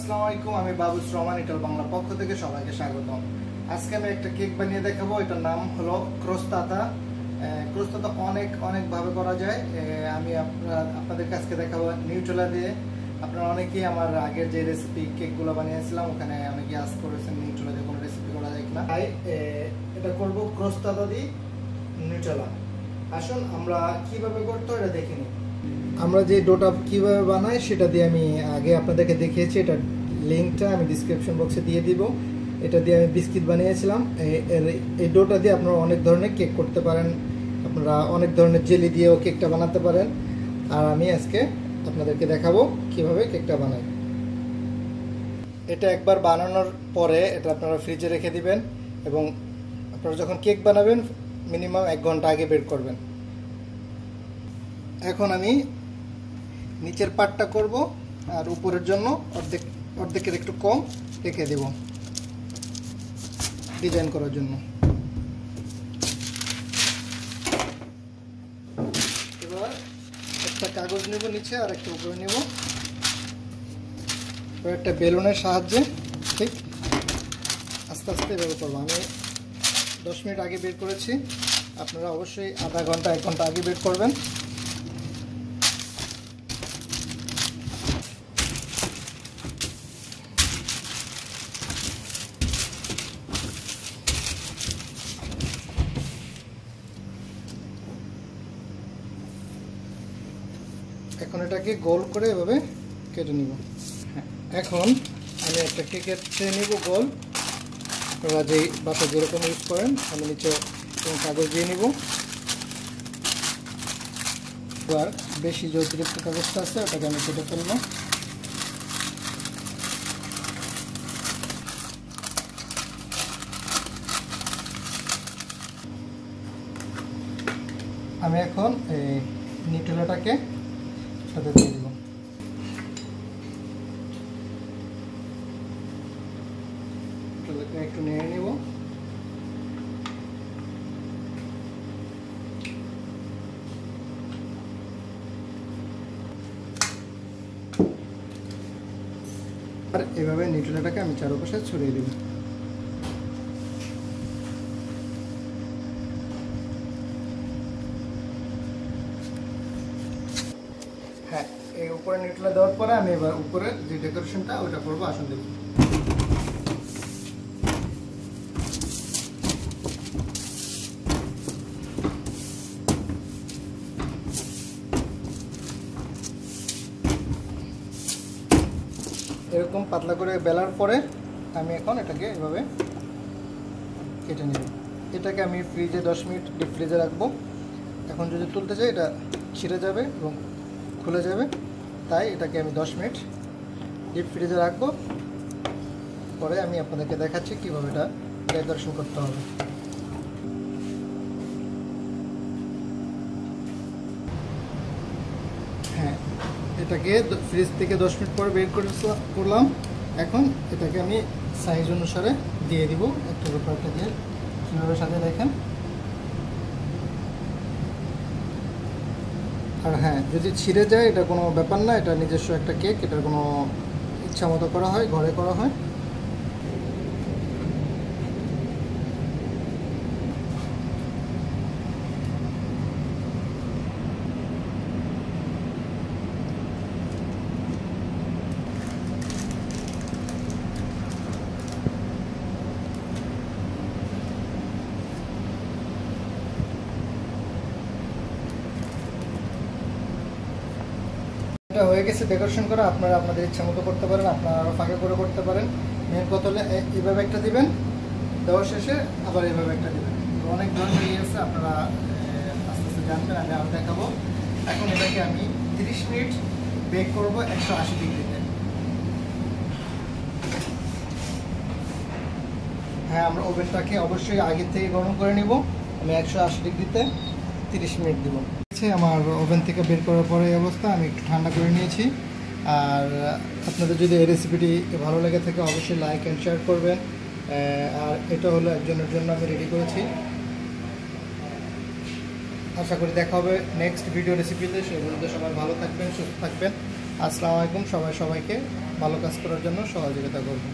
আসসালামু আলাইকুম, আমি বাবুস রহমান ইটাল বাংলা পক্ষ থেকে সবাইকে স্বাগতম। আজকে আমি একটা কেক বানিয়ে দেখাবো। এটার নাম হলো ক্রোস্তাতা। ক্রোস্তাতা অনেক ভাবে করা যায়। আমি আপনাদের কাছে দেখাবো নিউট্রেলা দিয়ে। আপনারা অনেকেই আমার আগের যে রেসিপি কেকগুলো বানিয়েছিলাম ওখানে অনেকেই আস্ক করেছেন নিউট্রেলা দিয়ে কোনো রেসিপি করা যায় কিনা। তাই এটা করবো ক্রোস্তাতা দিয়ে নিউট্রেলা। আসুন আমরা কিভাবে করতে হয় এটা দেখে নিই। আমরা যে ডোটা কিভাবে বানাই সেটা দিয়ে আমি আগে আপনাদেরকে দেখিয়েছি। এটা লিঙ্কটা আমি ডিসক্রিপশন বক্সে দিয়ে দিব। এটা দিয়ে আমি বিস্কিট বানিয়েছিলাম। এই ডোটা দিয়ে আপনারা অনেক ধরনের কেক করতে পারেন, আপনারা অনেক ধরনের জেলি দিয়েও কেকটা বানাতে পারেন। আর আমি আজকে আপনাদেরকে দেখাবো কিভাবে কেকটা বানাই। এটা একবার বানানোর পরে এটা আপনারা ফ্রিজে রেখে দিবেন এবং আপনারা যখন কেক বানাবেন মিনিমাম 1 ঘন্টা আগে বের করবেন। এখন আমি নিচের পার্টটা করব আর উপরের জন্য অর্ধেকের একটু কম রেখে দেব ডিজাইন করার জন্য। এবার একটা কাগজ নেব নিচে আর একটা উপরে নেব। এবার একটা বেলুনের সাহায্যে ঠিক আস্তে আস্তে এভাবে করবো। আমি 10 মিনিট আগে বের করেছি, আপনারা অবশ্যই আধা ঘন্টা 1 ঘন্টা আগে বের করবেন। এখন এটাকে গোল করে এভাবে কেটে নিব। এখন আমি একটা কেকের ট্রে নিব গোল। আপনারা যেই বাসা যেরকম ইউজ করেন আমি নিচে কাগজ দিয়ে নিব। এবার বেশি যে অতিরিক্ত কাগজটা আছে ওটাকে আমি কেটে ফেলবো। আমি এখন এই নিউট্রেলাটাকে সাথে দিয়ে দিব। একটু নেড়ে নিব। আর এভাবে নিউট্রেলাটাকে আমি চারপাশে ছড়িয়ে দিব। হ্যাঁ, এই উপরে নিউট্রেলা দেওয়ার পরে আমি এবার উপরে যে ডেকোরেশনটা ওটা করবো। আসুন দেব। এরকম পাতলা করে বেলার পরে আমি এখন এটাকে এভাবে কেটে নেব। এটাকে আমি ফ্রিজে 10 মিনিট ডিপ ফ্রিজে রাখবো। এখন যদি তুলতে চাই এটা ছিঁড়ে যাবে এবং খুলে যাবে, তাই এটাকে আমি 10 মিনিট ডিপ ফ্রিজে রাখবো। পরে আমি আপনাদেরকে দেখাচ্ছি কীভাবে এটা ডেকোরেশন করতে হবে। হ্যাঁ, এটাকে ফ্রিজ থেকে 10 মিনিট পরে বের করলাম। এখন এটাকে আমি সাইজ অনুসারে দিয়ে দিব। একটার উপর একটা দিয়ে কীভাবে সাথে দেখেন। আর হ্যাঁ, যদি ছিঁড়ে যায় এটা কোনো ব্যাপার না, এটা নিজস্ব একটা কেক, এটার কোনো ইচ্ছা মতো করা হয়, ঘরে করা হয়। হয়ে গেছে ডেকোরেশন করা। আপনারা আপনাদের ইচ্ছা মতো করতে পারেন, আপনারা আরও ফাঁকা করে করতে পারেন। মেন কথা হলে এইভাবে একটা দিবেন, দেওয়ার শেষে আবার এইভাবে একটা দিবেন। অনেক ধরনের ইয়ে আছে, আপনারা আস্তে আস্তে জানবেন, আমি আরও দেখাবো। এখন এটাকে আমি 30 মিনিট বেক করবো 180 ডিগ্রিতে। হ্যাঁ, আমরা ওভেনটাকে অবশ্যই আগে থেকে গরম করে নিব। আমি 180 ডিগ্রিতে 30 মিনিট দিব। আমার ওভেন থেকে বের করার পরে এই অবস্থা। আমি একটু ঠান্ডা করে নিয়েছি। আর আপনাদের যদি এই রেসিপিটি ভালো লেগে থাকে অবশ্যই লাইক অ্যান্ড শেয়ার করবেন। আর এটা হলো একজনের জন্য আমি রেডি করেছি। আশা করি দেখা হবে নেক্সট ভিডিও রেসিপিতে। সেই পর্যন্ত সবাই ভালো থাকবেন, সুস্থ থাকবেন। আসসালামু আলাইকুম। সবাইকে ভালো কাজ করার জন্য সহযোগিতা করবেন।